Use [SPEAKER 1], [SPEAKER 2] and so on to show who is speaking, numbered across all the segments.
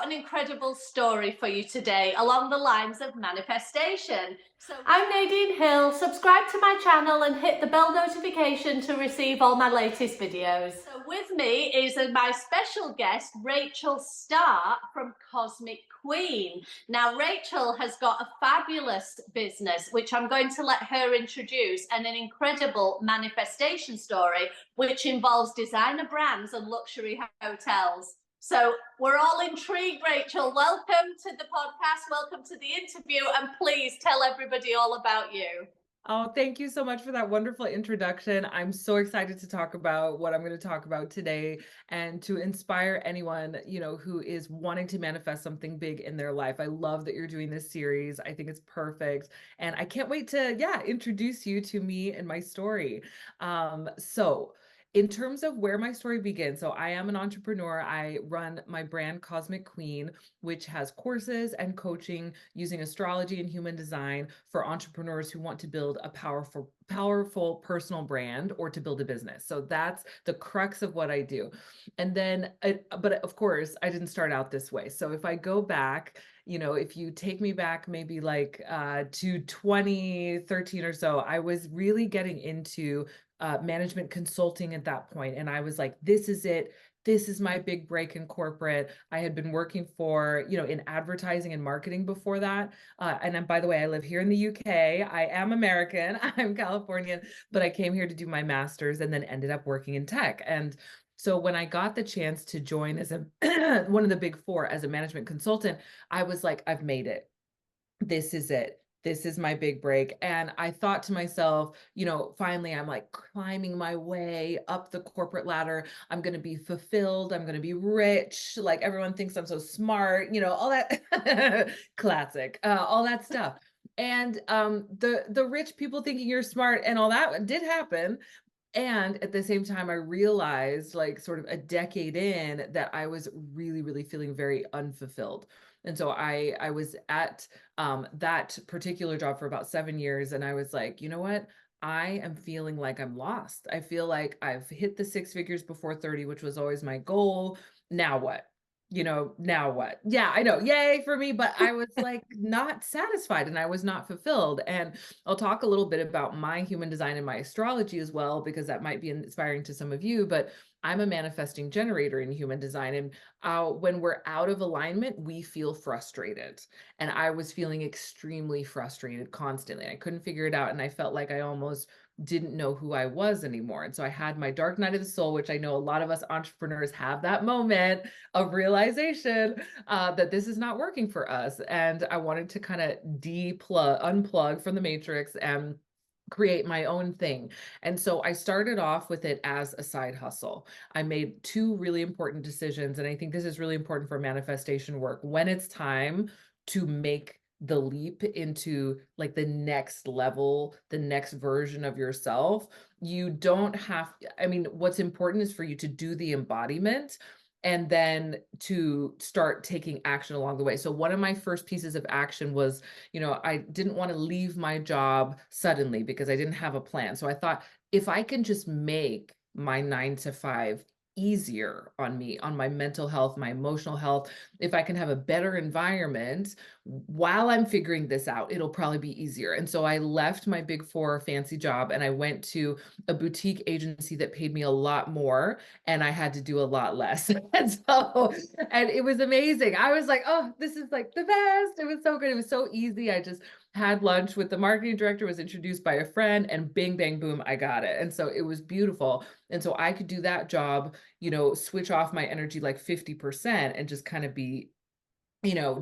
[SPEAKER 1] got an incredible story for you today along the lines of manifestation. I'm Nadine Hill. Subscribe to my channel and hit the bell notification to receive all my latest videos. So with me is my special guest, Rachel Starr from Cosmic Queen. Now, Rachel has got a fabulous business, which I'm going to let her introduce, and an incredible manifestation story, which involves designer brands and luxury hotels. So we're all intrigued, Rachel. Welcome to the podcast. Welcome to the interview. And please tell everybody all about you.
[SPEAKER 2] Oh, thank you so much for that wonderful introduction. I'm so excited to talk about what I'm going to talk about today and to inspire anyone, who is wanting to manifest something big in their life. I love that you're doing this series. I think it's perfect. And I can't wait to, introduce you to me and my story. So in terms of where my story begins, so I am an entrepreneur. I run my brand Cosmic Queen, which has courses and coaching using astrology and human design for entrepreneurs who want to build a powerful personal brand or to build a business. So that's the crux of what I do. And then, but of course, I didn't start out this way. So if I go back, if you take me back maybe like to 2013 or so, I was really getting into management consulting at that point. And I was like, this is it. This is my big break in corporate. I had been working for, in advertising and marketing before that. And by the way, I live here in the UK. I am American. I'm Californian, but I came here to do my master's and then ended up working in tech. And so when I got the chance to join as a one of the big four as a management consultant, I was like, I've made it. This is it. This is my big break. And I thought to myself, finally, I'm like climbing my way up the corporate ladder. I'm going to be fulfilled. I'm going to be rich. Like everyone thinks I'm so smart, all that classic, all that stuff. And the rich people thinking you're smart and all that did happen. And at the same time, I realized, like sort of a decade in, that I was really, really feeling very unfulfilled. And so I was at that particular job for about 7 years. And I was like, you know what? I am feeling like I'm lost. I feel like I've hit the 6 figures before 30, which was always my goal. Now what? Now what? Yeah, I know. Yay for me. But I was like not satisfied and I was not fulfilled. And I'll talk a little bit about my human design and my astrology as well, because that might be inspiring to some of you. But I'm a manifesting generator in human design. And when we're out of alignment, we feel frustrated. And I was feeling extremely frustrated constantly. I couldn't figure it out. And I felt like I almost didn't know who I was anymore. And so I had my dark night of the soul, which I know a lot of us entrepreneurs have that moment of realization that this is not working for us. And I wanted to kind of unplug from the matrix and create my own thing. And so I started off with it as a side hustle. I made two really important decisions. And I think this is really important for manifestation work. When it's time to make the leap into like the next level, the next version of yourself, you don't have, what's important is for you to do the embodiment and then to start taking action along the way. So one of my first pieces of action was, I didn't want to leave my job suddenly because I didn't have a plan. So I thought, if I can just make my 9 to 5 easier on me, on my mental health, my emotional health, if I can have a better environment while I'm figuring this out, it'll probably be easier. And so I left my big four fancy job and I went to a boutique agency that paid me a lot more and I had to do a lot less. And it was amazing. I was like, oh, this is like the best. It was so good. It was so easy. I just had lunch with the marketing director, was introduced by a friend, and bing, bang, boom, I got it. And so it was beautiful. And so I could do that job, switch off my energy like 50% and just kind of be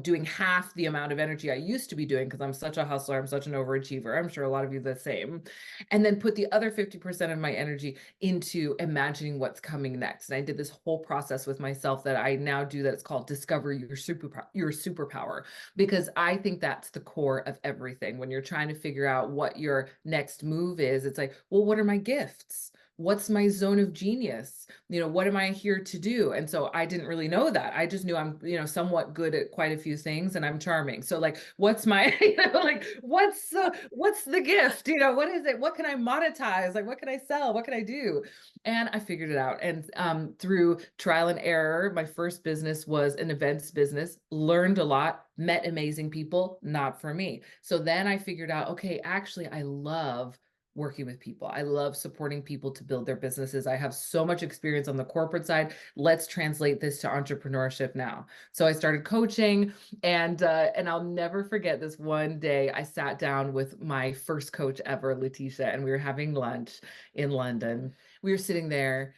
[SPEAKER 2] doing half the amount of energy I used to be doing because I'm such a hustler, I'm such an overachiever. I'm sure a lot of you the same. And then put the other 50% of my energy into imagining what's coming next. And I did this whole process with myself that I now do that's called Discover Your Superpower, because I think that's the core of everything. When you're trying to figure out what your next move is, it's like, well, what are my gifts? what's my zone of genius? What am I here to do? And so I didn't really know that. I just knew I'm, somewhat good at quite a few things and I'm charming. So like, what's my, like, what's the gift? What is it? What can I monetize? Like, what can I sell? What can I do? And I figured it out. And through trial and error, my first business was an events business, learned a lot, met amazing people, not for me. So then I figured out, okay, actually, I love working with people. I love supporting people to build their businesses. I have so much experience on the corporate side. Let's translate this to entrepreneurship now. So I started coaching, and I'll never forget this one day. I sat down with my first coach ever, Letitia, and we were having lunch in London. We were sitting there,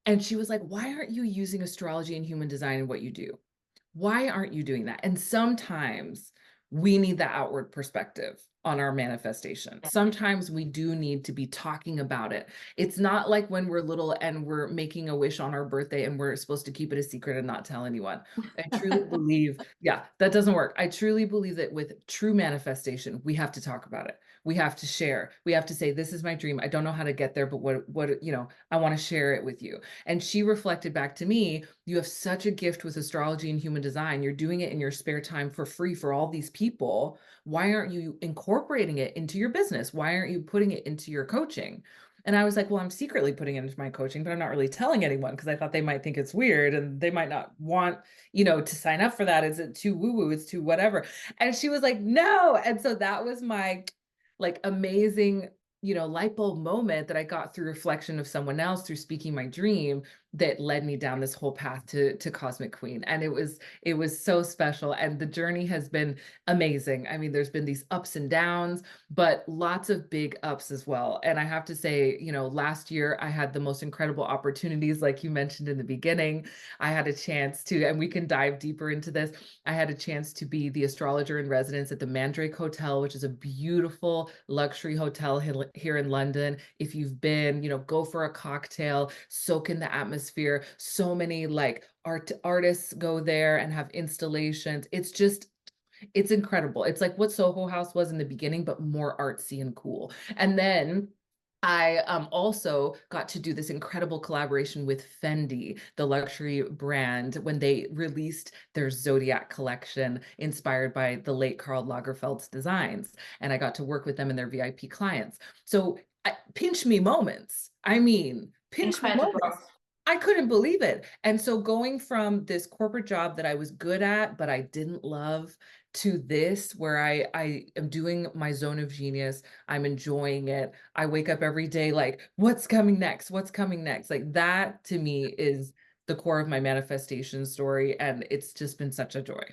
[SPEAKER 2] and she was like, "Why aren't you using astrology and human design in what you do? Why aren't you doing that?" And sometimes we need that outward perspective on our manifestation. Sometimes we do need to be talking about it. It's not like when we're little and we're making a wish on our birthday and we're supposed to keep it a secret and not tell anyone. I truly believe, yeah, that doesn't work. I truly believe that with true manifestation, we have to talk about it. We have to share. We have to say, this is my dream. I don't know how to get there, but what, I want to share it with you. And she reflected back to me, you have such a gift with astrology and human design. You're doing it in your spare time for free for all these people. Why aren't you incorporating it into your business? Why aren't you putting it into your coaching? And I was like, well, I'm secretly putting it into my coaching, but I'm not really telling anyone because I thought they might think it's weird and they might not want, to sign up for that. Is it too woo-woo? It's too whatever. And she was like, no. And so that was my like amazing, light bulb moment that I got through reflection of someone else, through speaking my dream, that led me down this whole path to Cosmic Queen. And it was so special. And the journey has been amazing. I mean, there's been these ups and downs, but lots of big ups as well. And I have to say, last year I had the most incredible opportunities, like you mentioned in the beginning. I had a chance to, and we can dive deeper into this. I had a chance to be the astrologer in residence at the Mandrake Hotel, which is a beautiful luxury hotel here in London. If you've been, go for a cocktail, soak in the atmosphere. So many like artists go there and have installations. It's incredible. It's like what Soho House was in the beginning, but more artsy and cool. And then I also got to do this incredible collaboration with Fendi, the luxury brand, when they released their Zodiac collection inspired by the late Karl Lagerfeld's designs. And I got to work with them and their VIP clients. So pinch me moments. I mean, pinch me
[SPEAKER 1] Incredible.
[SPEAKER 2] moments. I couldn't believe it. And so going from this corporate job that I was good at, but I didn't love, to this where I am doing my zone of genius, I'm enjoying it. I wake up every day like, what's coming next? What's coming next? Like that to me is the core of my manifestation story. And it's just been such a joy.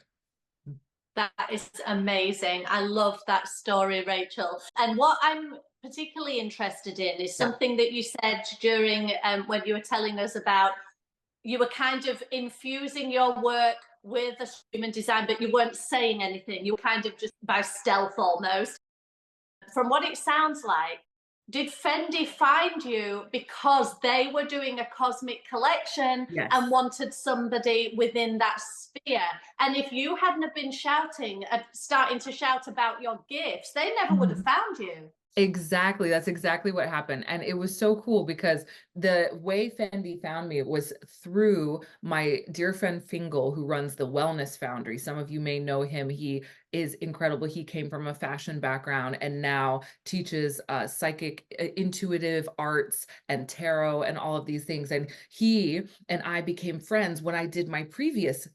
[SPEAKER 1] That is amazing. I love that story, Rachel. And what I'm particularly interested in is
[SPEAKER 2] Yeah.
[SPEAKER 1] something that you said during when you were telling us about, you were kind of infusing your work with a human design, but you weren't saying anything. You were kind of just by stealth almost. From what it sounds like, did Fendi find you because they were doing a cosmic collection
[SPEAKER 2] Yes.
[SPEAKER 1] and wanted somebody within that sphere? And if you hadn't have been starting to shout about your gifts, they never would have found you.
[SPEAKER 2] Exactly. That's exactly what happened. And it was so cool because the way Fendi found me was through my dear friend Fingal, who runs the Wellness Foundry. Some of you may know him. He is incredible. He came from a fashion background and now teaches psychic, intuitive arts and tarot and all of these things. And he and I became friends when I did my previous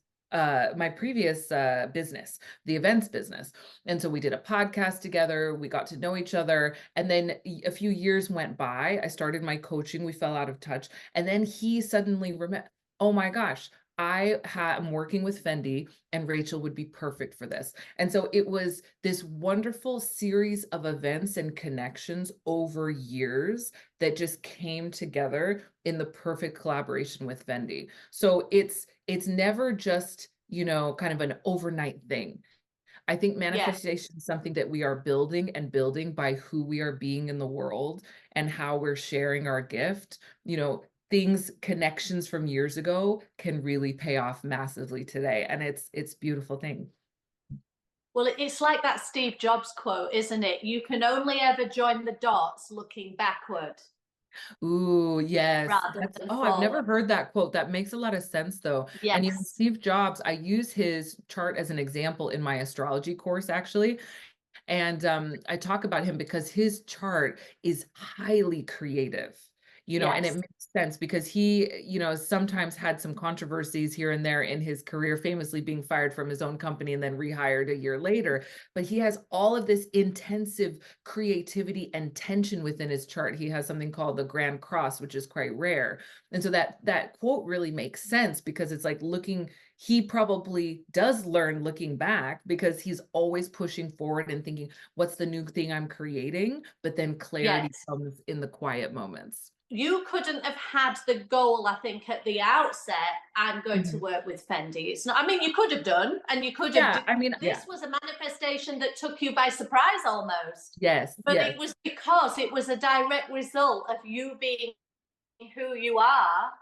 [SPEAKER 2] business, the events business. And so we did a podcast together, we got to know each other. And then a few years went by. I started my coaching, we fell out of touch. And then he suddenly remembered, oh my gosh, I'm working with Fendi and Rachel would be perfect for this. And so it was this wonderful series of events and connections over years that just came together in the perfect collaboration with Fendi. So it's never just, kind of an overnight thing. I think
[SPEAKER 1] Yeah.
[SPEAKER 2] manifestation is something that we are building and building by who we are being in the world and how we're sharing our gift. Things, connections from years ago can really pay off massively today. And it's beautiful thing.
[SPEAKER 1] Well, it's like that Steve Jobs quote, isn't it? You can only ever join the dots looking backward.
[SPEAKER 2] Ooh, yes.
[SPEAKER 1] rather
[SPEAKER 2] That's,
[SPEAKER 1] than
[SPEAKER 2] oh, I've
[SPEAKER 1] fall.
[SPEAKER 2] never heard that quote. That makes a lot of sense though. And
[SPEAKER 1] Yes.
[SPEAKER 2] Steve Jobs, I use his chart as an example in my astrology course actually. And I talk about him because his chart is highly creative, and it
[SPEAKER 1] Yes.
[SPEAKER 2] makes sense because he, sometimes had some controversies here and there in his career, famously being fired from his own company and then rehired a year later. But he has all of this intensive creativity and tension within his chart. He has something called the Grand Cross, which is quite rare. And so that quote really makes sense because it's like he probably does learn looking back because he's always pushing forward and thinking, what's the new thing I'm creating? But then clarity
[SPEAKER 1] Yes.
[SPEAKER 2] comes in the quiet moments.
[SPEAKER 1] You couldn't have had the goal, I think, at the outset, I'm going to
[SPEAKER 2] Mhm.
[SPEAKER 1] work with Fendi. It's not, I mean, you could have done, and you could have,
[SPEAKER 2] Yeah, I mean, yeah.
[SPEAKER 1] this was a manifestation that took you by surprise almost.
[SPEAKER 2] Yes,
[SPEAKER 1] But
[SPEAKER 2] yes.
[SPEAKER 1] it was because it was a direct result of you being who you are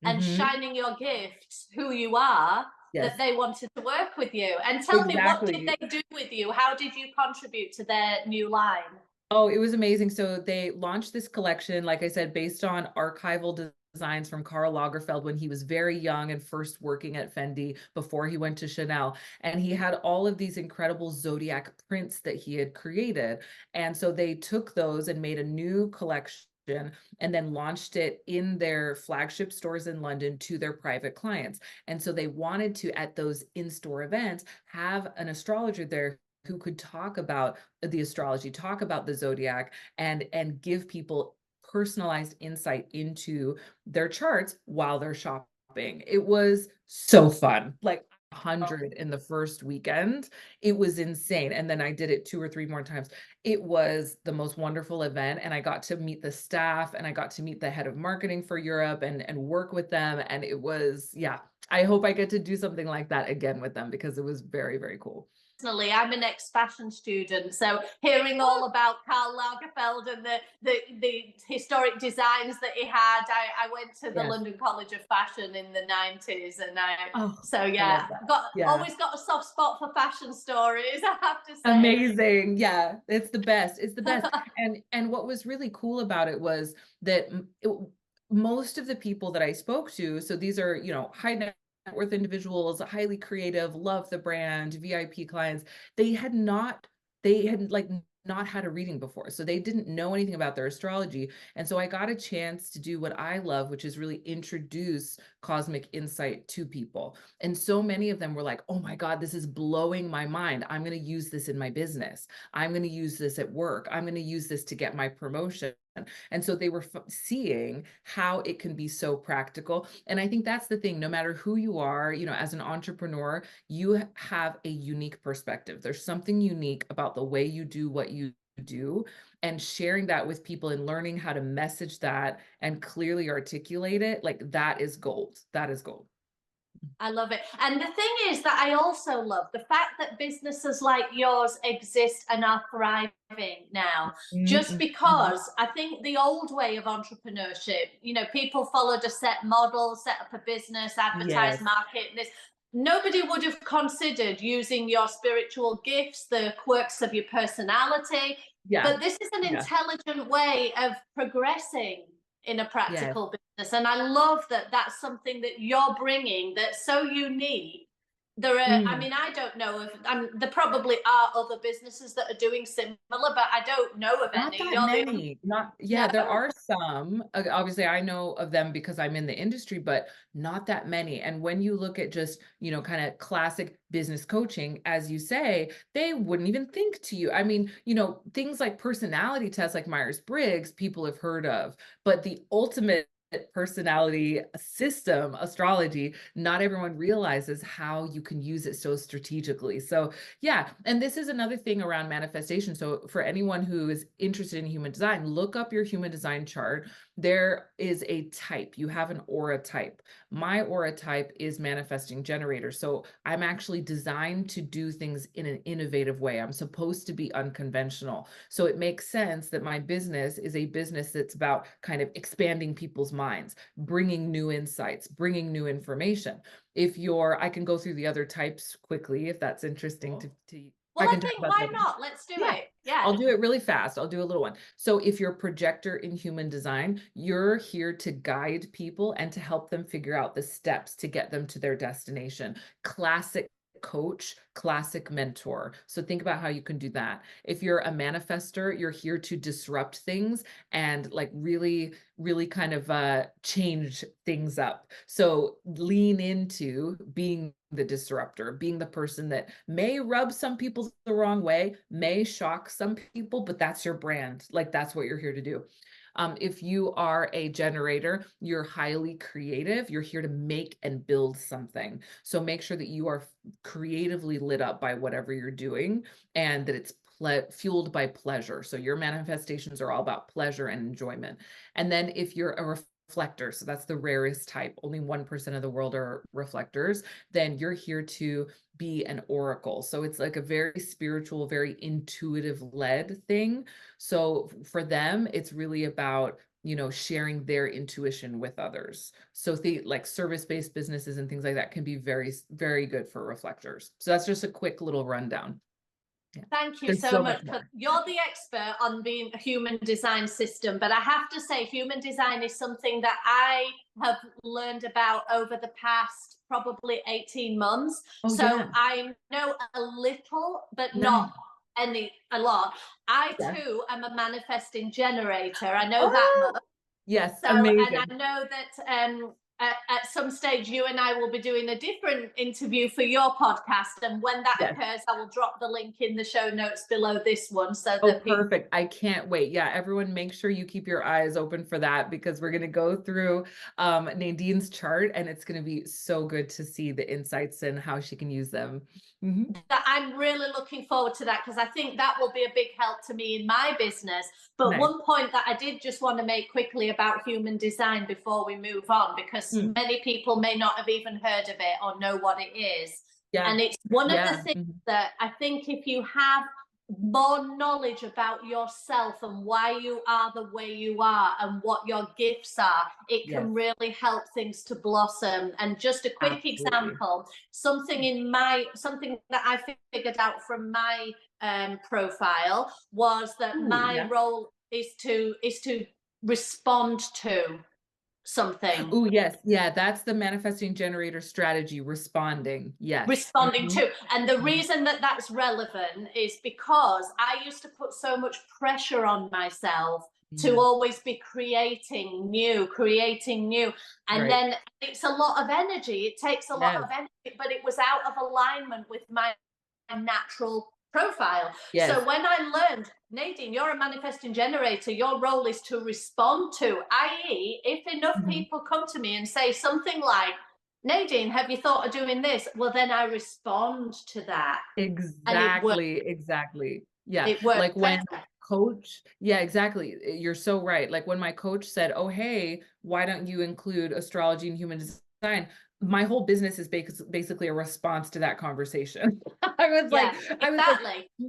[SPEAKER 1] and
[SPEAKER 2] Hmm.
[SPEAKER 1] shining your gifts, who you are, that
[SPEAKER 2] Yes,
[SPEAKER 1] they wanted to work with you. And tell me, what did
[SPEAKER 2] exactly.
[SPEAKER 1] they do with you? How did you contribute to their new line?
[SPEAKER 2] Oh, it was amazing. So they launched this collection, like I said, based on archival designs from Karl Lagerfeld when he was very young and first working at Fendi before he went to Chanel. And he had all of these incredible zodiac prints that he had created. And so they took those and made a new collection and then launched it in their flagship stores in London to their private clients. And so they wanted to, at those in-store events, have an astrologer there who could talk about the astrology, talk about the zodiac, and give people personalized insight into their charts while they're shopping. It was so fun. Like 100 in the first weekend. It was insane. And then I did it 2 or 3 more times. It was the most wonderful event. And I got to meet the staff and I got to meet the head of marketing for Europe and work with them. And it was, yeah, I hope I get to do something like that again with them because it was very, very cool.
[SPEAKER 1] Personally, I'm an ex-fashion student, so hearing all about Karl Lagerfeld and the historic designs that he had, I went to the
[SPEAKER 2] Yes.
[SPEAKER 1] London College of Fashion in the 90s, and
[SPEAKER 2] Oh,
[SPEAKER 1] so
[SPEAKER 2] I
[SPEAKER 1] yeah,
[SPEAKER 2] love that.
[SPEAKER 1] got
[SPEAKER 2] Yeah.
[SPEAKER 1] always got a soft spot for fashion stories, I have to say.
[SPEAKER 2] Amazing. Yeah, it's the best. It's the best. And what was really cool about it was that most of the people that I spoke to, so these are, high net worth individuals, highly creative, love the brand, VIP clients, they had not, they had like not had a reading before. So they didn't know anything about their astrology. And so I got a chance to do what I love, which is really introduce cosmic insight to people. And so many of them were like, oh my God, this is blowing my mind. I'm going to use this in my business. I'm going to use this at work. I'm going to use this to get my promotion. And so they were seeing how it can be so practical. And I think that's the thing, no matter who you are, as an entrepreneur, you have a unique perspective. There's something unique about the way you do what you do, and sharing that with people and learning how to message that and clearly articulate it, like that is gold. That is gold.
[SPEAKER 1] I love it. And the thing is that I also love the fact that businesses like yours exist and are thriving now, just
[SPEAKER 2] Mhm, mhm.
[SPEAKER 1] because I think the old way of entrepreneurship, people followed a set model, set up a business, advertise,
[SPEAKER 2] Yes.
[SPEAKER 1] market, this. Nobody would have considered using your spiritual gifts, the quirks of your personality.
[SPEAKER 2] Yeah.
[SPEAKER 1] But this is an
[SPEAKER 2] Yeah.
[SPEAKER 1] intelligent way of progressing in a
[SPEAKER 2] Yes.
[SPEAKER 1] practical business. And I love that that's something that you're bringing that's so unique. There are, I
[SPEAKER 2] Mm.
[SPEAKER 1] mean, I don't know if, there probably are other businesses that are doing similar, but I don't know of
[SPEAKER 2] Not
[SPEAKER 1] any.
[SPEAKER 2] that
[SPEAKER 1] You're the only,
[SPEAKER 2] many. Not, yeah,
[SPEAKER 1] no.
[SPEAKER 2] there are some. Obviously, I know of them because I'm in the industry, but not that many. And when you look at just, kind of classic business coaching, as you say, they wouldn't even think to you. I mean, things like personality tests like Myers-Briggs, people have heard of, but the ultimate personality system, astrology, not everyone realizes how you can use it so strategically. So yeah, and this is another thing around manifestation. So for anyone who is interested in human design, look up your human design chart. There is a type. You have an aura type. My aura type is manifesting generator. So I'm actually designed to do things in an innovative way. I'm supposed to be unconventional. So it makes sense that my business is a business that's about kind of expanding people's minds, bringing new insights, bringing new information. If you're, I can go through the other types quickly if that's interesting to
[SPEAKER 1] Well,
[SPEAKER 2] I
[SPEAKER 1] I
[SPEAKER 2] can talk
[SPEAKER 1] think
[SPEAKER 2] about
[SPEAKER 1] why
[SPEAKER 2] that.
[SPEAKER 1] not? Let's do
[SPEAKER 2] Yeah.
[SPEAKER 1] it. Yeah.
[SPEAKER 2] I'll do it really fast. I'll do a little one. So if you're a projector in human design, you're here to guide people and to help them figure out the steps to get them to their destination. Classic coach, classic mentor. So think about how you can do that. If you're a manifester, you're here to disrupt things and like really kind of change things up. So lean into being the disruptor, being the person that may rub some people the wrong way, may shock some people, but that's your brand. Like that's what you're here to do. If you are a generator, you're highly creative. You're here to make and build something. So make sure that you are creatively lit up by whatever you're doing and that it's fueled by pleasure. So your manifestations are all about pleasure and enjoyment. And then if you're a reflector, so that's the rarest type, only 1% of the world are reflectors, then you're here to be an oracle. So it's like a very spiritual, very intuitive led thing. So for them, it's really about, you know, sharing their intuition with others. So like service-based businesses and things like that can be very, very good for reflectors. So that's just a quick little rundown. Yeah.
[SPEAKER 1] Thank you
[SPEAKER 2] There's
[SPEAKER 1] so
[SPEAKER 2] so
[SPEAKER 1] much.
[SPEAKER 2] much more.
[SPEAKER 1] You're the expert on being a human design system, but I have to say, human design is something that I have learned about over the past probably 18 months.
[SPEAKER 2] Oh,
[SPEAKER 1] So
[SPEAKER 2] yeah.
[SPEAKER 1] I know a little, but
[SPEAKER 2] Nice.
[SPEAKER 1] not a lot. I
[SPEAKER 2] Yeah.
[SPEAKER 1] too am a manifesting generator. I know that
[SPEAKER 2] Oh,
[SPEAKER 1] much.
[SPEAKER 2] yes.
[SPEAKER 1] So, and I
[SPEAKER 2] Amazing.
[SPEAKER 1] know that at some stage you and I will be doing a different interview for your podcast, and when that
[SPEAKER 2] Yes.
[SPEAKER 1] occurs, I will drop the link in the show notes below this one so
[SPEAKER 2] Oh,
[SPEAKER 1] that people.
[SPEAKER 2] perfect. I can't wait. Yeah, everyone make sure you keep your eyes open for that because we're going to go through Nadine's chart and it's going to be so good to see the insights and how she can use them.
[SPEAKER 1] That I'm really looking forward to that because I think that will be a big help to me in my business. But
[SPEAKER 2] Nice.
[SPEAKER 1] one point that I did just want to make quickly about human design before we move on, because many people may not have even heard of it or know what it is.
[SPEAKER 2] Yeah.
[SPEAKER 1] And it's one of the things that I think if you have more knowledge about yourself and why you are the way you are and what your gifts are, it can really help things to blossom. And just a quick example, something that I figured out from my profile was that my role is to respond to something.
[SPEAKER 2] Oh, yes. Yeah, that's the manifesting generator strategy, responding. Yes.
[SPEAKER 1] Responding to. And the reason that that's relevant is because I used to put so much pressure on myself to always be creating new. And then it's a lot of energy. It takes a lot of energy, but it was out of alignment with my natural profile. So when I learned, Nadine, you're a manifesting generator, your role is to respond to, i.e., if enough people come to me and say something like, Nadine, have you thought of doing this? Well, then I respond to that.
[SPEAKER 2] Exactly. Yeah.
[SPEAKER 1] It works.
[SPEAKER 2] Like when coach, yeah, exactly. You're so right. Like when my coach said, oh, hey, why don't you include astrology and human design? My whole business is basically a response to that conversation. I was like,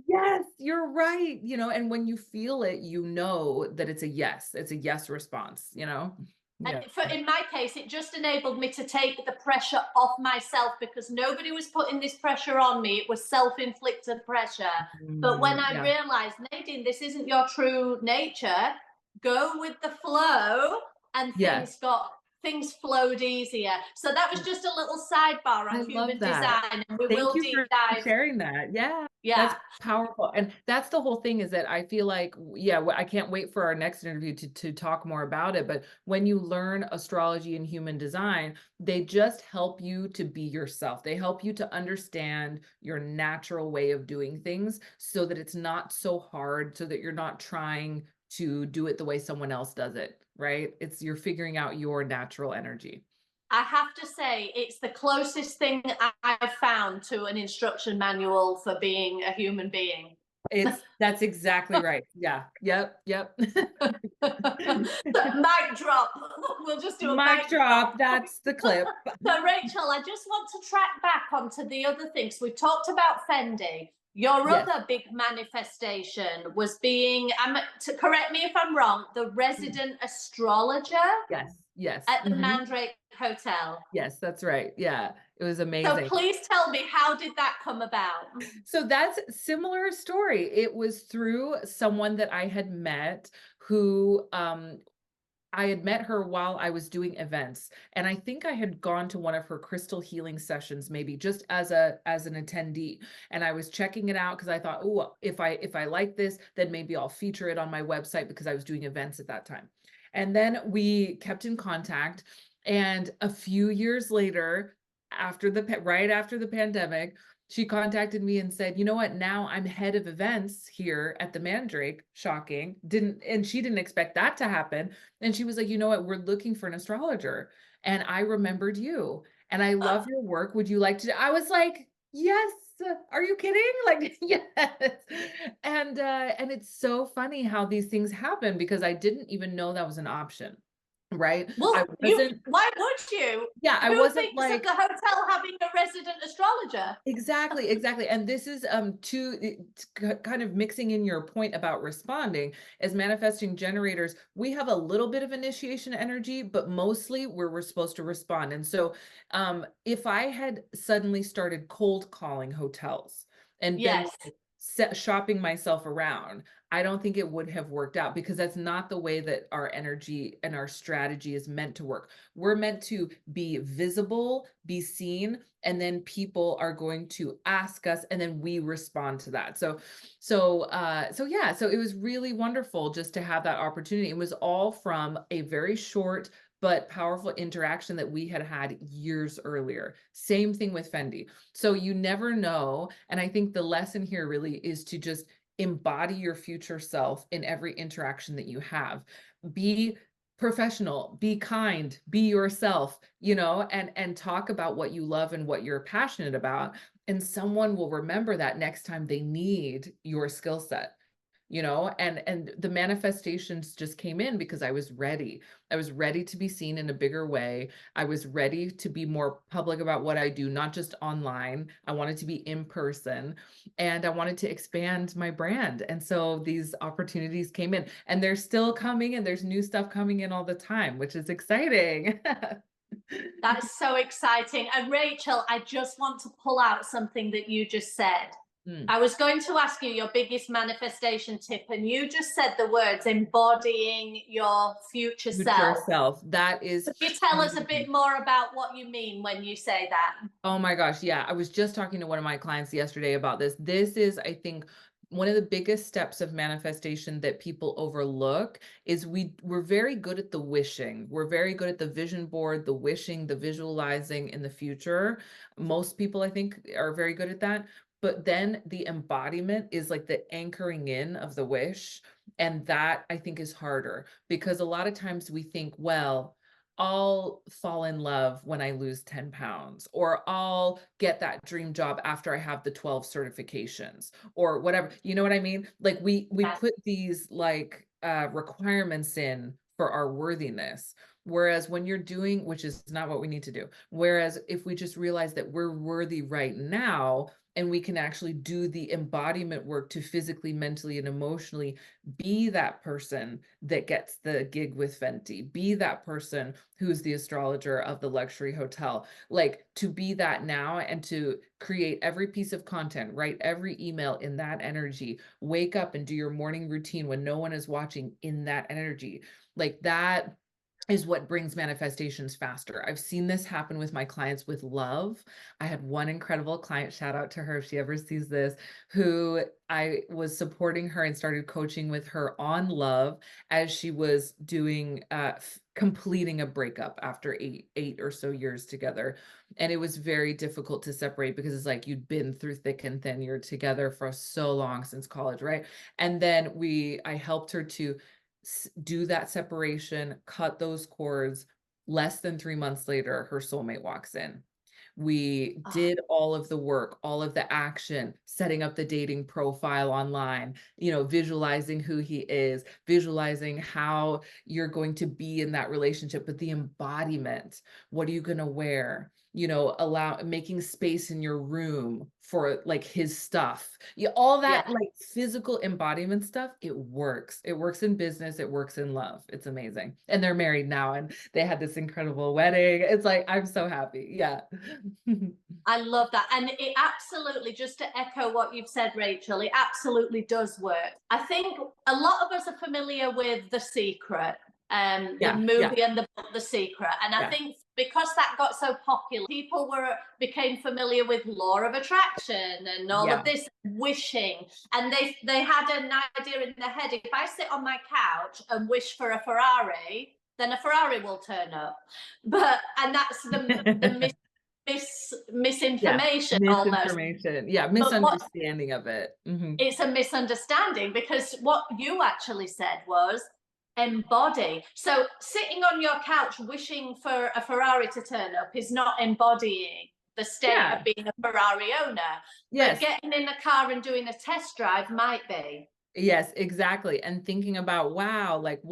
[SPEAKER 2] yes, you're right. You know, and when you feel it, you know that it's a yes response, you know?
[SPEAKER 1] And in my case, it just enabled me to take the pressure off myself because nobody was putting this pressure on me. It was self-inflicted pressure. But when I realized, Nadine, this isn't your true nature, go with the flow, and things flowed easier. So that was just a little sidebar on human design. And we will deep dive.
[SPEAKER 2] Sharing that. Yeah. That's powerful. And that's the whole thing is that I feel like, I can't wait for our next interview to talk more about it. But when you learn astrology and human design, they just help you to be yourself. They help you to understand your natural way of doing things so that it's not so hard, so that you're not trying to do it the way someone else does it, right? You're figuring out your natural energy.
[SPEAKER 1] I have to say, it's the closest thing I've found to an instruction manual for being a human being.
[SPEAKER 2] That's exactly right. Yeah. Yep.
[SPEAKER 1] Mic drop. We'll just do a
[SPEAKER 2] mic drop. That's the clip.
[SPEAKER 1] So Rachel, I just want to track back onto the other things. We talked about Fendi. Your other big manifestation was being, to correct me if I'm wrong, the resident astrologer.
[SPEAKER 2] Yes.
[SPEAKER 1] At the Mandrake Hotel.
[SPEAKER 2] Yes, that's right. Yeah. It was
[SPEAKER 1] So
[SPEAKER 2] amazing.
[SPEAKER 1] please tell me, how did that come about?
[SPEAKER 2] So that's similar story. It was through someone that I had met who I had met her while I was doing events, and I think I had gone to one of her crystal healing sessions, maybe just as an attendee. And I was checking it out because I thought, oh, if I like this, then maybe I'll feature it on my website because I was doing events at that time. And then we kept in contact. And a few years later, right after the pandemic, she contacted me and said, "You know what? Now I'm head of events here at the Mandrake." Shocking. And she didn't expect that to happen. And she was like, "You know what? We're looking for an astrologer. And I remembered you. And I love your work. Would you like to?" I was like, "Yes. Are you kidding?" Like, yes. And it's so funny how these things happen because I didn't even know that was an option. Right? I
[SPEAKER 1] Well,
[SPEAKER 2] wasn't,
[SPEAKER 1] why would you?
[SPEAKER 2] yeah, I
[SPEAKER 1] Who
[SPEAKER 2] wasn't
[SPEAKER 1] thinks of
[SPEAKER 2] like,
[SPEAKER 1] the hotel having a resident astrologer?
[SPEAKER 2] exactly, exactly. And this is kind of mixing in your point about responding. As manifesting generators, we have a little bit of initiation energy, but mostly we're supposed to respond. And so if I had suddenly started cold calling hotels and been
[SPEAKER 1] Yes,
[SPEAKER 2] like shopping myself around, I don't think it would have worked out because that's not the way that our energy and our strategy is meant to work. We're meant to be visible, be seen, and then people are going to ask us and then we respond to that. So it was really wonderful just to have that opportunity. It was all from a very short but powerful interaction that we had had years earlier. Same thing with Fendi. So you never know. And I think the lesson here really is to just embody your future self in every interaction that you have. Be professional, be kind, be yourself, and talk about what you love and what you're passionate about. And someone will remember that next time they need your skill set. And the manifestations just came in because I was ready. I was ready to be seen in a bigger way. I was ready to be more public about what I do, not just online. I wanted to be in person and I wanted to expand my brand. And so these opportunities came in and they're still coming and there's new stuff coming in all the time, which is exciting.
[SPEAKER 1] that's so exciting. And Rachel, I just want to pull out something that you just said.
[SPEAKER 2] Mm.
[SPEAKER 1] I was going to ask you your biggest manifestation tip, and you just said the words embodying your future
[SPEAKER 2] Future
[SPEAKER 1] self.
[SPEAKER 2] self. That is
[SPEAKER 1] Could you tell us a
[SPEAKER 2] amazing.
[SPEAKER 1] bit more about what you mean when you say that?
[SPEAKER 2] Oh my gosh, yeah. I was just talking to one of my clients yesterday about this. This is, I think, one of the biggest steps of manifestation that people overlook is we're very good at the wishing. We're very good at the vision board, the wishing, the visualizing in the future. Most people, I think, are very good at that. But then the embodiment is like the anchoring in of the wish. And that I think is harder because a lot of times we think, well, I'll fall in love when I lose 10 pounds, or I'll get that dream job after I have the 12 certifications, or whatever. You know what I mean? Like we
[SPEAKER 1] Yes.
[SPEAKER 2] put these like requirements in for our worthiness. Whereas when you're doing, which is not what we need to do. Whereas if we just realize that we're worthy right now, and we can actually do the embodiment work to physically, mentally, and emotionally be that person that gets the gig with Fenty, be that person who's the astrologer of the luxury hotel, like to be that now and to create every piece of content, write every email in that energy, wake up and do your morning routine when no one is watching in that energy. Like that is what brings manifestations faster. I've seen this happen with my clients with love. I had one incredible client, shout out to her if she ever sees this, who I was supporting her and started coaching with her on love as she was doing completing a breakup after eight or so years together. And it was very difficult to separate because it's like you'd been through thick and thin, you're together for so long since college, right? And then I helped her to do that separation, cut those cords. Less than 3 months later, her soulmate walks in. We
[SPEAKER 1] Oh,
[SPEAKER 2] did all of the work, all of the action, setting up the dating profile online, visualizing who he is, visualizing how you're going to be in that relationship, but the embodiment, what are you going to wear? making space in your room for like his stuff. Yeah, all
[SPEAKER 1] Yeah.
[SPEAKER 2] that like physical embodiment stuff, it works. It works in business, it works in love. It's amazing. And they're married now and they had this incredible wedding. It's like, I'm so happy. Yeah.
[SPEAKER 1] I love that. And it absolutely, just to echo what you've said, Rachel, it absolutely does work. I think a lot of us are familiar with The Secret, the movie and the book The Secret. And I think because that got so popular, people became familiar with law of attraction and all of this wishing. And they had an idea in their head, if I sit on my couch and wish for a Ferrari, then a Ferrari will turn up. And that's the misinformation almost.
[SPEAKER 2] Misunderstanding of it.
[SPEAKER 1] It's a misunderstanding, because what you actually said was embody. So sitting on your couch wishing for a Ferrari to turn up is not embodying the state of being a Ferrari owner. But getting in a car and doing a test drive might be.
[SPEAKER 2] Yes, exactly. And thinking about, wow, like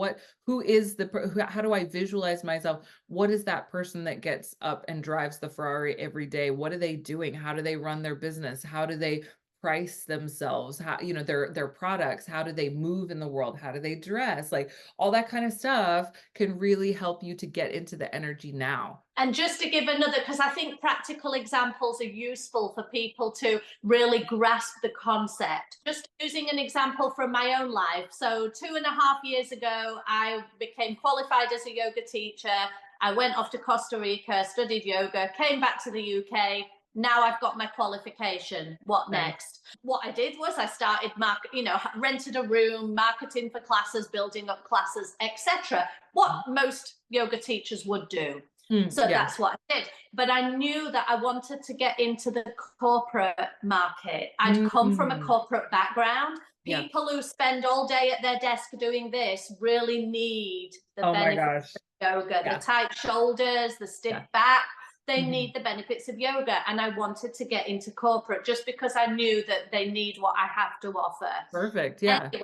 [SPEAKER 2] how do I visualize myself? What is that person that gets up and drives the Ferrari every day? What are they doing? How do they run their business? How do they price themselves? How, their products, how do they move in the world? How do they dress? Like all that kind of stuff can really help you to get into the energy now.
[SPEAKER 1] And just to give another, because I think practical examples are useful for people to really grasp the concept. Just using an example from my own life. So 2.5 years ago, I became qualified as a yoga teacher. I went off to Costa Rica, studied yoga, came back to the UK. Now I've got my qualification. What next? What I did was I started rented a room, marketing for classes, building up classes, etc. What most yoga teachers would do. So that's what I did. But I knew that I wanted to get into the corporate market. I'd come from a corporate background. People who spend all day at their desk doing this really need the benefits of yoga, the tight shoulders, the stiff back. They need the benefits of yoga. And I wanted to get into corporate just because I knew that they need what I have to offer.
[SPEAKER 2] Perfect. Yeah.
[SPEAKER 1] Anyway,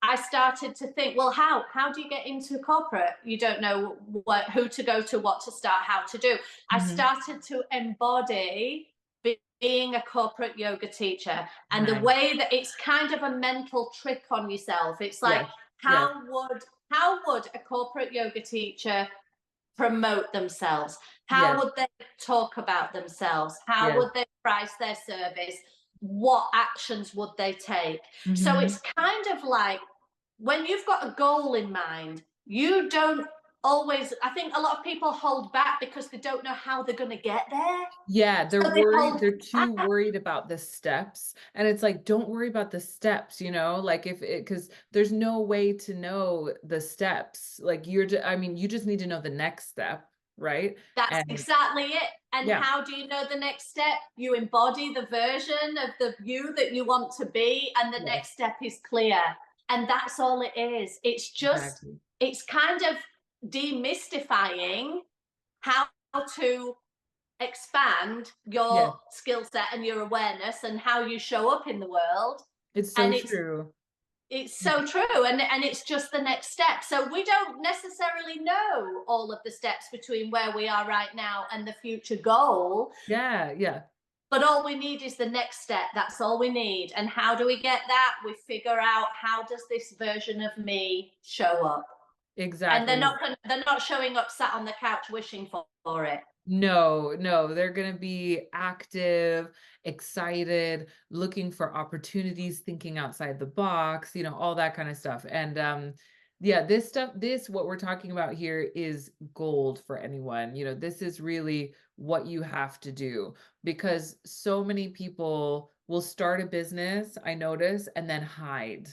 [SPEAKER 1] I started to think, well, how do you get into corporate? You don't know who to go to, what to start, how to do. I started to embody being a corporate yoga teacher, and the way that it's kind of a mental trick on yourself. It's like, how would a corporate yoga teacher promote themselves? How would they talk about themselves? How would they price their service? What actions would they take? So it's kind of like, when you've got a goal in mind, you don't always, I think a lot of people hold back because they don't know how they're going to get there.
[SPEAKER 2] Yeah, they're worried. They're too worried about the steps. And it's like, don't worry about the steps, like because there's no way to know the steps. Like you just need to know the next step, right?
[SPEAKER 1] That's exactly it. And how do you know the next step? You embody the version of the you that you want to be, and the next step is clear. And that's all it is. It's just, it's kind of demystifying how to expand your skill set and your awareness and how you show up in the world.
[SPEAKER 2] It's so true.
[SPEAKER 1] It's so true. And it's just the next step. So we don't necessarily know all of the steps between where we are right now and the future goal.
[SPEAKER 2] Yeah.
[SPEAKER 1] But all we need is the next step. That's all we need. And how do we get that? We figure out, how does this version of me show up?
[SPEAKER 2] Exactly.
[SPEAKER 1] And they're not showing up sat on the couch wishing for it.
[SPEAKER 2] No, they're going to be active, excited, looking for opportunities, thinking outside the box, all that kind of stuff. And this what we're talking about here is gold for anyone. This is really what you have to do, because so many people will start a business, I notice, and then hide.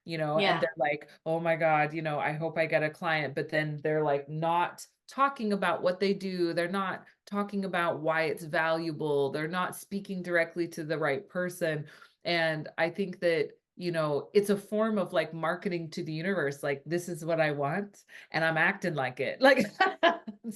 [SPEAKER 2] And they're like, oh my God, I hope I get a client. But then they're like not talking about what they do. They're not talking about why it's valuable. They're not speaking directly to the right person. And I think that, it's a form of like marketing to the universe. Like, this is what I want, and I'm acting like it. Like,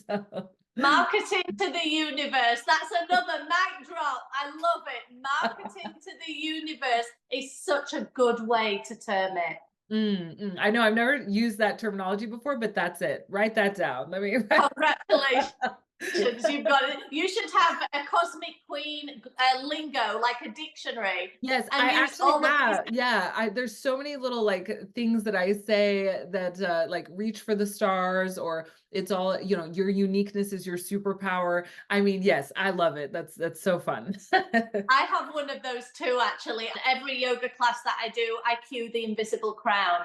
[SPEAKER 2] so.
[SPEAKER 1] Marketing to the universe. That's another mic drop. I love it. Marketing to the universe is such a good way to term it.
[SPEAKER 2] I know I've never used that terminology before, but that's it. Write that down.
[SPEAKER 1] Congratulations. You've got it. You should have a cosmic queen lingo, like a dictionary.
[SPEAKER 2] Yes,
[SPEAKER 1] and
[SPEAKER 2] I
[SPEAKER 1] use
[SPEAKER 2] actually
[SPEAKER 1] all of these.
[SPEAKER 2] have. Yeah, there's so many little like things that I say that like reach for the stars, or it's all, you know, your uniqueness is your superpower. I mean, yes, I love it. That's so fun.
[SPEAKER 1] I have one of those too, actually. Every yoga class that I do, I cue the invisible crown,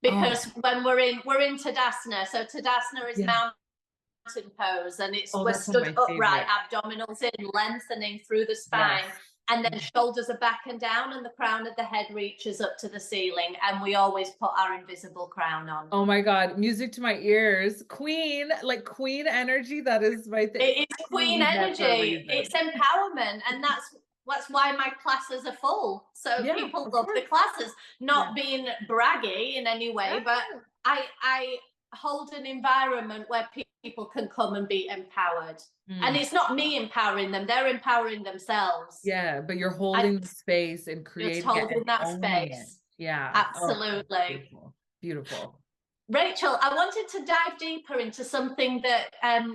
[SPEAKER 2] Oh,
[SPEAKER 1] because when we're in Tadasana. So Tadasana is
[SPEAKER 2] yeah.
[SPEAKER 1] mountain pose, and it's
[SPEAKER 2] Oh,
[SPEAKER 1] we're
[SPEAKER 2] that's one of
[SPEAKER 1] stood
[SPEAKER 2] my
[SPEAKER 1] upright,
[SPEAKER 2] favorite.
[SPEAKER 1] abdominals in, lengthening through the spine,
[SPEAKER 2] Yes.
[SPEAKER 1] and then shoulders are back and down, and the crown of the head reaches up to the ceiling, and we always put our invisible crown on.
[SPEAKER 2] Oh my God, music to my ears. Queen, like queen energy. That is my thing.
[SPEAKER 1] It is
[SPEAKER 2] I
[SPEAKER 1] queen
[SPEAKER 2] believe that for a
[SPEAKER 1] energy. It's
[SPEAKER 2] reason.
[SPEAKER 1] empowerment, and that's why my classes are full. So
[SPEAKER 2] Yeah,
[SPEAKER 1] people
[SPEAKER 2] of
[SPEAKER 1] love the
[SPEAKER 2] course.
[SPEAKER 1] classes.
[SPEAKER 2] Yeah.
[SPEAKER 1] Not being braggy in any way, but
[SPEAKER 2] No.
[SPEAKER 1] I hold an environment where people can come and be empowered. And
[SPEAKER 2] Mm.
[SPEAKER 1] it's not me empowering them; they're empowering themselves.
[SPEAKER 2] Yeah, but you're
[SPEAKER 1] I
[SPEAKER 2] holding the space and
[SPEAKER 1] just
[SPEAKER 2] creating it
[SPEAKER 1] holding
[SPEAKER 2] and
[SPEAKER 1] that
[SPEAKER 2] owning it.
[SPEAKER 1] space.
[SPEAKER 2] Yeah. Oh,
[SPEAKER 1] Absolutely.
[SPEAKER 2] beautiful. Beautiful.
[SPEAKER 1] Rachel, I wanted to dive deeper into something that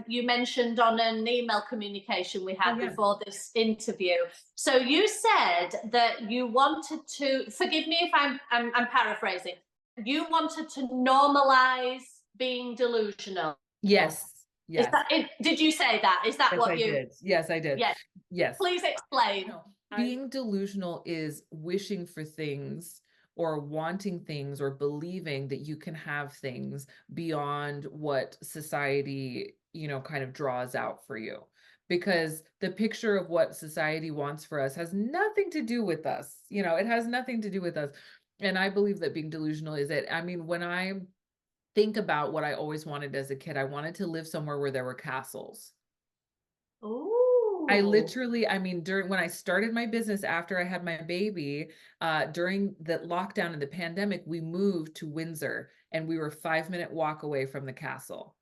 [SPEAKER 1] you mentioned on an email communication we
[SPEAKER 2] Oh
[SPEAKER 1] had
[SPEAKER 2] yeah.
[SPEAKER 1] before this interview. So you said that you wanted to, forgive me if I'm paraphrasing, you wanted to normalize being delusional.
[SPEAKER 2] Yes.
[SPEAKER 1] Is
[SPEAKER 2] Yes.
[SPEAKER 1] that it? Did you say that? Is that
[SPEAKER 2] Yes,
[SPEAKER 1] what
[SPEAKER 2] I
[SPEAKER 1] you?
[SPEAKER 2] did. Yes, I did.
[SPEAKER 1] Yes.
[SPEAKER 2] Yes.
[SPEAKER 1] Please explain.
[SPEAKER 2] No, being delusional is wishing for things or wanting things or believing that you can have things beyond what society, you know, kind of draws out for you. Because the picture of what society wants for us has nothing to do with us. You know, it has nothing to do with us. And I believe that being delusional is it. I mean, when I think about what I always wanted as a kid, I wanted to live somewhere where there were castles. I
[SPEAKER 1] Ooh.
[SPEAKER 2] literally, I mean, during when I started my business after I had my baby, during the lockdown and the pandemic, we moved to Windsor and we were 5 minute walk away from the castle.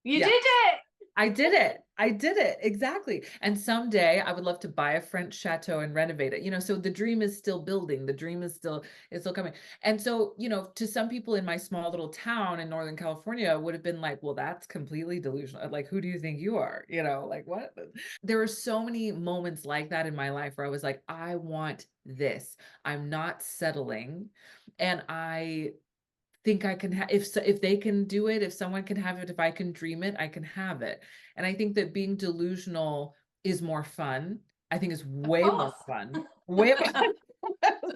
[SPEAKER 1] You
[SPEAKER 2] Yeah.
[SPEAKER 1] did it.
[SPEAKER 2] I did it. I did it. Exactly. And someday I would love to buy a French chateau and renovate it. You know, so the dream is still building. The dream is still coming. And so, you know, to some people in my small little town in Northern California would have been like, well, that's completely delusional. Like, who do you think you are? You know, like what? There were so many moments like that in my life where I was like, I want this. I'm not settling. And I think I can have if they can do it, if someone can have it, if I can dream it, I can have it. And I think that being delusional is more fun. I think it's
[SPEAKER 1] Of
[SPEAKER 2] way more
[SPEAKER 1] course.
[SPEAKER 2] fun. Way more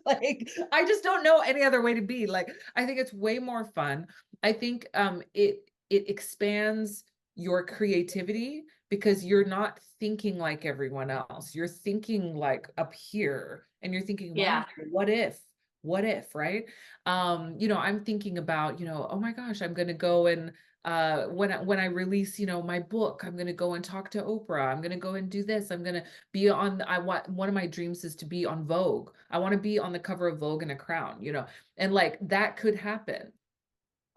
[SPEAKER 2] like I just don't know any other way to be. Like I think it's way more fun. I think it expands your creativity because you're not thinking like everyone else. You're thinking like up here and you're thinking, wow,
[SPEAKER 1] Yeah.
[SPEAKER 2] what if, right? You know, I'm thinking about, you know, oh my gosh, I'm going to go and when I release, you know, my book, I'm going to go and talk to Oprah. I'm going to go and do this. I'm going to be on I want one of my dreams is to be on Vogue. I want to be on the cover of Vogue in a crown, you know. And like that could happen.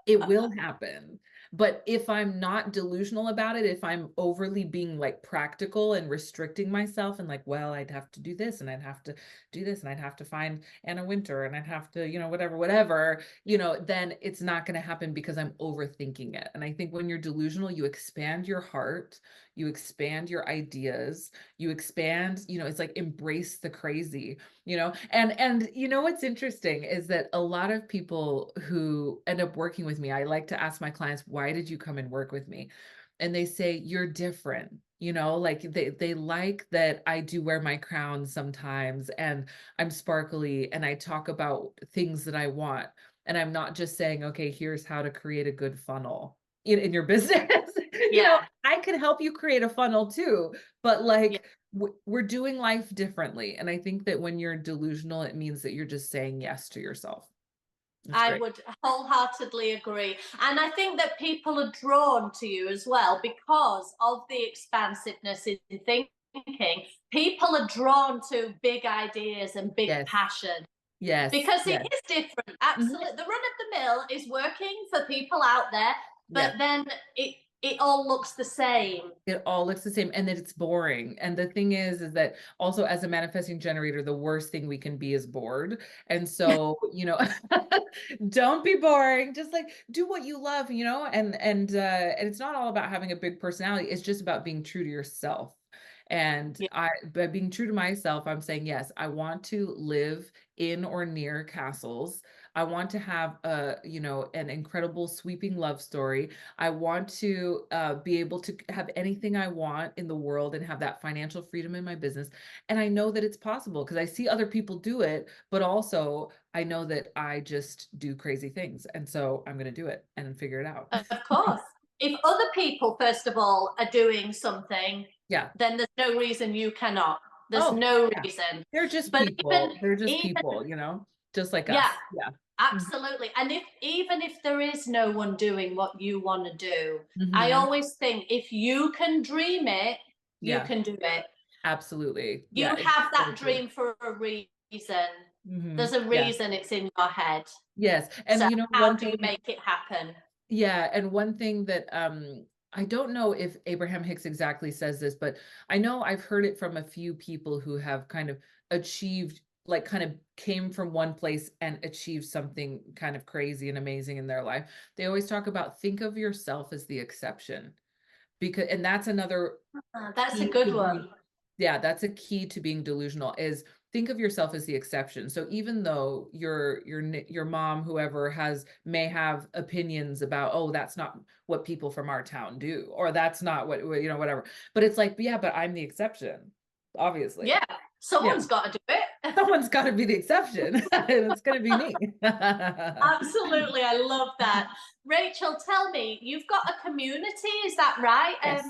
[SPEAKER 2] It will happen. But if I'm not delusional about it, if I'm overly being like practical and restricting myself and like, well, I'd have to do this and I'd have to do this and I'd have to find Anna Winter and I'd have to, you know, whatever, you know, then it's not going to happen because I'm overthinking it. And I think when you're delusional, you expand your heart, you expand your ideas, you expand, you know, it's like embrace the crazy, you know. And you know what's interesting is that a lot of people who end up working with me, I like to ask my clients, why did you come and work with me? And they say, you're different. You know, like they like that I do wear my crown sometimes and I'm sparkly and I talk about things that I want. And I'm not just saying, okay, here's how to create a good funnel in your business. You know,
[SPEAKER 1] Yeah.
[SPEAKER 2] I can help you create a funnel too, but
[SPEAKER 1] Yeah.
[SPEAKER 2] like we're doing life differently. And I think that when you're delusional, it means that you're just saying yes to yourself. That's
[SPEAKER 1] I
[SPEAKER 2] great.
[SPEAKER 1] would wholeheartedly agree. And I think that people are drawn to you as well because of the expansiveness in thinking. People are drawn to big ideas and big
[SPEAKER 2] Yes.
[SPEAKER 1] passion
[SPEAKER 2] Yes.
[SPEAKER 1] because it
[SPEAKER 2] Yes.
[SPEAKER 1] is different.
[SPEAKER 2] Mhm.
[SPEAKER 1] Absolutely. The run of the mill is working for people out there, but
[SPEAKER 2] Yeah.
[SPEAKER 1] then it it all looks the same.
[SPEAKER 2] It all looks the same and that it's boring. And the thing is that also as a manifesting generator, the worst thing we can be is bored. And so, don't be boring. Just like do what you love, and it's not all about having a big personality. It's just about being true to yourself. And
[SPEAKER 1] Yeah.
[SPEAKER 2] by being true to myself, I'm saying, yes, I want to live in or near castles. I want to have an incredible sweeping love story. I want to be able to have anything I want in the world and have that financial freedom in my business. And I know that it's possible because I see other people do it, but also I know that I just do crazy things. And so I'm going to do it and figure it out.
[SPEAKER 1] Of course. If other people, first of all, are doing something,
[SPEAKER 2] Yeah.
[SPEAKER 1] then there's no reason you cannot. There's
[SPEAKER 2] Oh,
[SPEAKER 1] no
[SPEAKER 2] yeah.
[SPEAKER 1] reason.
[SPEAKER 2] They're just
[SPEAKER 1] But even,
[SPEAKER 2] people. They're just
[SPEAKER 1] even,
[SPEAKER 2] people, just like
[SPEAKER 1] yeah,
[SPEAKER 2] us. Yeah.
[SPEAKER 1] absolutely. And if even if there is no one doing what you want to do, I
[SPEAKER 2] Mm-hmm.
[SPEAKER 1] always think if you can dream it, you
[SPEAKER 2] Yeah,
[SPEAKER 1] can do it.
[SPEAKER 2] absolutely.
[SPEAKER 1] You
[SPEAKER 2] Yeah, it's
[SPEAKER 1] have
[SPEAKER 2] so
[SPEAKER 1] that
[SPEAKER 2] true.
[SPEAKER 1] dream for a reason.
[SPEAKER 2] Mm-hmm.
[SPEAKER 1] There's a
[SPEAKER 2] Yeah.
[SPEAKER 1] reason it's in your head.
[SPEAKER 2] Yes.
[SPEAKER 1] So
[SPEAKER 2] And
[SPEAKER 1] how
[SPEAKER 2] one
[SPEAKER 1] do you
[SPEAKER 2] thing.
[SPEAKER 1] make it happen?
[SPEAKER 2] Yeah, and one thing that I don't know if Abraham Hicks exactly says this, but I know I've heard it from a few people who have kind of achieved, like kind of came from one place and achieved something kind of crazy and amazing in their life. They always talk about think of yourself as the exception because and that's another
[SPEAKER 1] That's a
[SPEAKER 2] key
[SPEAKER 1] good
[SPEAKER 2] to
[SPEAKER 1] one.
[SPEAKER 2] being, yeah, that's a key to being delusional is think of yourself as the exception. So even though your mom, whoever may have opinions about, oh, that's not what people from our town do, or that's not whatever. But it's like, yeah, but I'm the exception, obviously.
[SPEAKER 1] Yeah,
[SPEAKER 2] Yeah.
[SPEAKER 1] someone's got to do it.
[SPEAKER 2] Someone's got to be the exception. And it's going to be me.
[SPEAKER 1] Absolutely, I love that. Rachel, tell me, you've got a community, is that right?
[SPEAKER 2] Yes.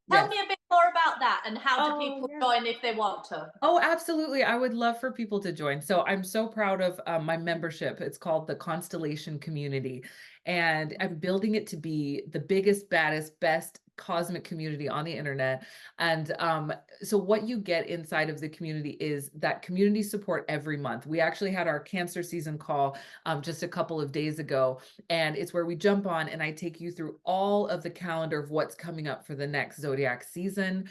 [SPEAKER 1] Tell
[SPEAKER 2] Yes.
[SPEAKER 1] me a bit more about that and how do
[SPEAKER 2] Oh,
[SPEAKER 1] people
[SPEAKER 2] yeah.
[SPEAKER 1] join if they want to?
[SPEAKER 2] Oh, absolutely. I would love for people to join. So I'm so proud of my membership. It's called the Constellation Community, and I'm building it to be the biggest, baddest, best cosmic community on the internet. And so what you get inside of the community is that community support every month. We actually had our Cancer season call just a couple of days ago, and it's where we jump on and I take you through all of the calendar of what's coming up for the next zodiac season.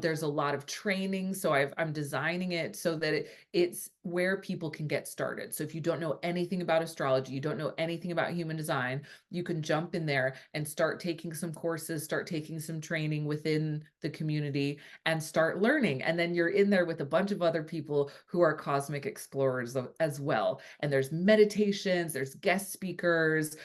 [SPEAKER 2] There's a lot of training. So I'm designing it so that it's where people can get started. So if you don't know anything about astrology, you don't know anything about human design, you can jump in there and start taking some courses, start taking some training within the community and start learning. And then you're in there with a bunch of other people who are cosmic explorers as well. And there's meditations, there's guest speakers,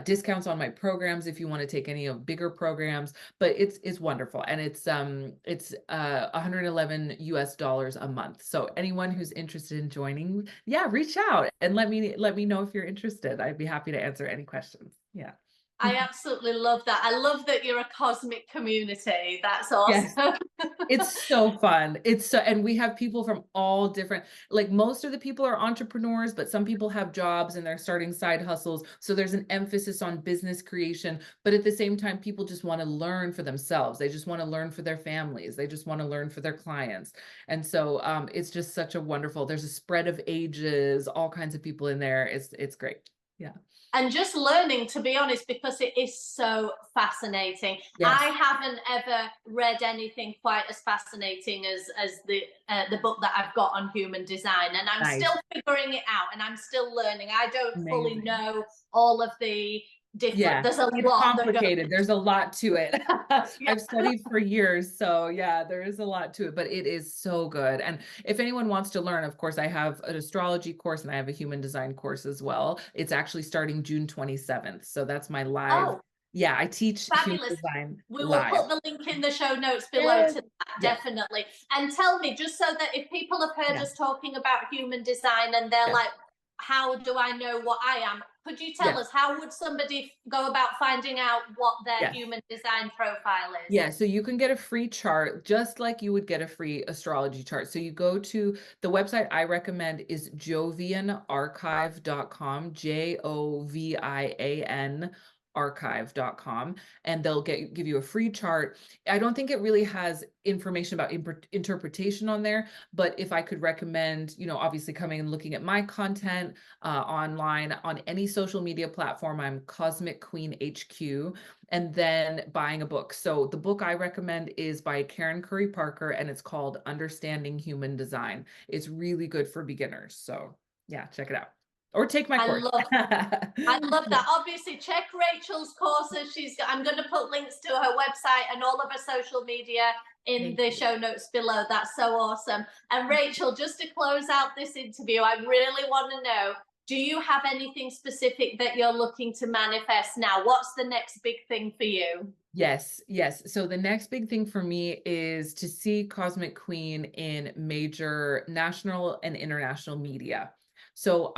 [SPEAKER 2] discounts on my programs if you want to take any of bigger programs, but it's wonderful. And it's 111 US dollars a month. So anyone who's interested in joining, yeah, reach out and let me know if you're interested. I'd be happy to answer any questions. Yeah.
[SPEAKER 1] I absolutely love that. I love that you're a cosmic community. That's
[SPEAKER 2] Yes.
[SPEAKER 1] awesome.
[SPEAKER 2] It's so fun. And we have people from all different, like most of the people are entrepreneurs, but some people have jobs and they're starting side hustles. So there's an emphasis on business creation, but at the same time, people just want to learn for themselves. They just want to learn for their families. They just want to learn for their clients. And so it's just such a wonderful, there's a spread of ages, all kinds of people in there. It's great. Yeah.
[SPEAKER 1] And just learning, to be honest, because it is so fascinating. I
[SPEAKER 2] Yes.
[SPEAKER 1] haven't ever read anything quite as fascinating as the book that I've got on human design, and I'm
[SPEAKER 2] Nice.
[SPEAKER 1] still figuring it out, and I'm still learning. I don't fully
[SPEAKER 2] Amazing.
[SPEAKER 1] know all of the different.
[SPEAKER 2] Yeah,
[SPEAKER 1] There's a
[SPEAKER 2] it's
[SPEAKER 1] lot that goes.
[SPEAKER 2] complicated. There's a lot to it.
[SPEAKER 1] Yeah.
[SPEAKER 2] I've studied for years, so yeah, there is a lot to it, but it is so good. And if anyone wants to learn, of course, I have an astrology course and I have a human design course as well. It's actually starting June 27th. So that's my live.
[SPEAKER 1] Oh,
[SPEAKER 2] Yeah, I teach human
[SPEAKER 1] fabulous.
[SPEAKER 2] design
[SPEAKER 1] We will
[SPEAKER 2] live.
[SPEAKER 1] put the link in the show notes below
[SPEAKER 2] Yes.
[SPEAKER 1] to that,
[SPEAKER 2] Yes.
[SPEAKER 1] definitely. And tell me, just so that if people have heard
[SPEAKER 2] Yeah.
[SPEAKER 1] us talking about human design and they're
[SPEAKER 2] Yes.
[SPEAKER 1] like, how do I know what I am? Could you tell
[SPEAKER 2] Yes.
[SPEAKER 1] us how would somebody go about finding out what their
[SPEAKER 2] Yes.
[SPEAKER 1] human design profile is?
[SPEAKER 2] Yeah, so you can get a free chart just like you would get a free astrology chart. So you go to the website I recommend is jovianarchive.com, JOVIAN archive.com, and they'll give you a free chart. I don't think it really has information about interpretation on there, but if I could recommend, obviously coming and looking at my content online on any social media platform, I'm Cosmic Queen HQ, and then buying a book. So the book I recommend is by Karen Curry Parker, and it's called Understanding Human Design. It's really good for beginners. So yeah, check it out. Or take my course.
[SPEAKER 1] I love that. Obviously, check Rachel's courses. I'm going to put links to her website and all of her social media in the show notes below. That's so awesome. And Rachel, just to close out this interview, I really want to know, do you have anything specific that you're looking to manifest now? What's the next big thing for you?
[SPEAKER 2] Yes. So the next big thing for me is to see Cosmic Queen in major national and international media. So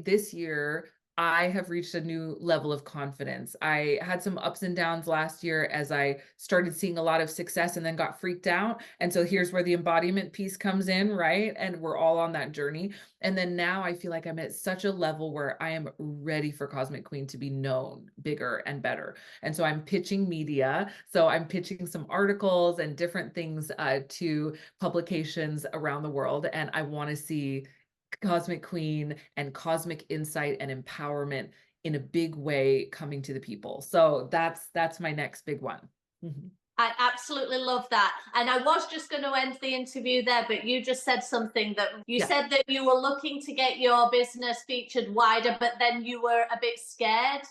[SPEAKER 2] this year, I have reached a new level of confidence. I had some ups and downs last year as I started seeing a lot of success and then got freaked out. And so here's where the embodiment piece comes in, right? And we're all on that journey. And then now I feel like I'm at such a level where I am ready for Cosmic Queen to be known bigger and better. And so I'm pitching media. So I'm pitching some articles and different things to publications around the world. And I want to see Cosmic Queen and cosmic insight and empowerment in a big way coming to the people. So that's my next big one. Mm-hmm.
[SPEAKER 1] I absolutely love that. And I was just going to end the interview there, but you just said something that you said that you were looking to get your business featured wider, but then you were a bit scared.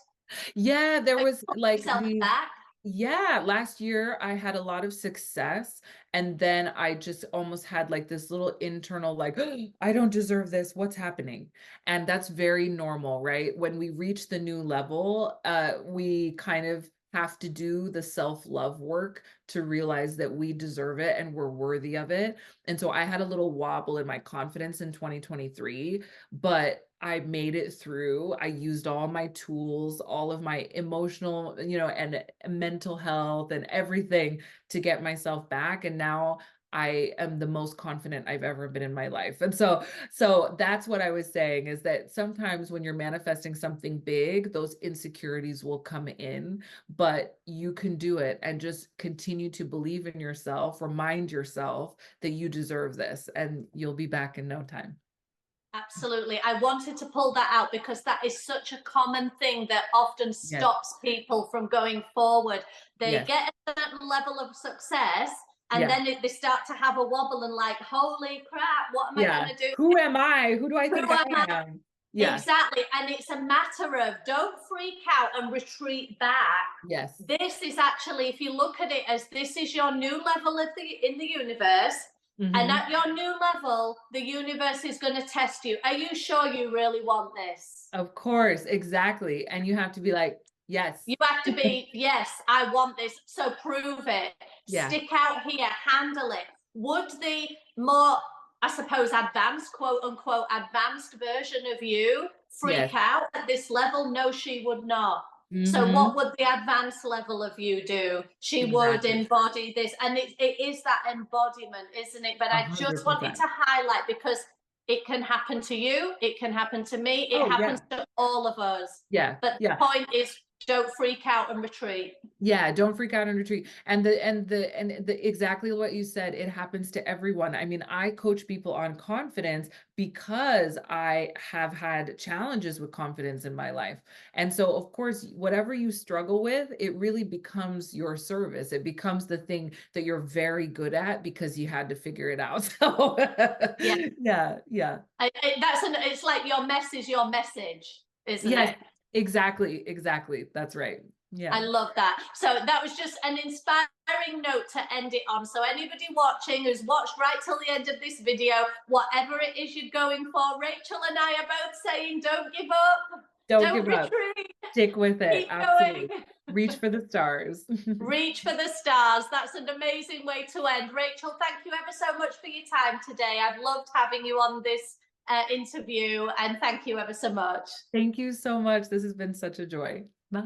[SPEAKER 2] Yeah, there was like
[SPEAKER 1] back.
[SPEAKER 2] Yeah, last year I had a lot of success, and then I just almost had like this little internal like, oh, I don't deserve this. What's happening? And that's very normal, right? When we reach the new level, we kind of have to do the self-love work to realize that we deserve it and we're worthy of it. And so I had a little wobble in my confidence in 2023, but I made it through. I used all my tools, all of my emotional, and mental health and everything to get myself back. And now I am the most confident I've ever been in my life. And so that's what I was saying, is that sometimes when you're manifesting something big, those insecurities will come in, but you can do it and just continue to believe in yourself, remind yourself that you deserve this, and you'll be back in no time.
[SPEAKER 1] Absolutely. I wanted to pull that out because that is such a common thing that often stops people from going forward. They get a certain level of success and then they start to have a wobble and like, holy crap, what am I going to do?
[SPEAKER 2] Who am I? Who do I think I am?
[SPEAKER 1] Yeah. Exactly. And it's a matter of don't freak out and retreat back.
[SPEAKER 2] Yes.
[SPEAKER 1] This is actually, if you look at it as this is your new level in the universe. Mm-hmm. And at your new level, the universe is going to test you. Are you sure you really want this?
[SPEAKER 2] Of course, exactly. And you have to be like, yes.
[SPEAKER 1] You have to be, yes, I want this. So prove it. Yeah. Stick out here, handle it. Would the more, I suppose, advanced, quote unquote, advanced version of you freak out at this level? No, she would not. Mm-hmm. So what would the advanced level of you do? She would embody this. And it is that embodiment, isn't it? But 100%. I just wanted to highlight because it can happen to you. It can happen to me. It happens to all of us. Yeah. But the point is, don't freak out and retreat.
[SPEAKER 2] Yeah, don't freak out and retreat. And the exactly what you said, it happens to everyone. I mean, I coach people on confidence because I have had challenges with confidence in my life. And so, of course, whatever you struggle with, it really becomes your service. It becomes the thing that you're very good at because you had to figure it out. So yeah.
[SPEAKER 1] It's like your mess is your message, isn't it?
[SPEAKER 2] Exactly. That's right. Yeah.
[SPEAKER 1] I love that. So that was just an inspiring note to end it on. So anybody watching who's watched right till the end of this video, whatever it is you're going for, Rachel and I are both saying, don't give up.
[SPEAKER 2] Don't give up. Stick with it.
[SPEAKER 1] Keep absolutely. Going.
[SPEAKER 2] Reach for the stars.
[SPEAKER 1] Reach for the stars. That's an amazing way to end. Rachel, thank you ever so much for your time today. I've loved having you on this interview, and thank you ever so much.
[SPEAKER 2] Thank you so much. This has been such a joy. Bye.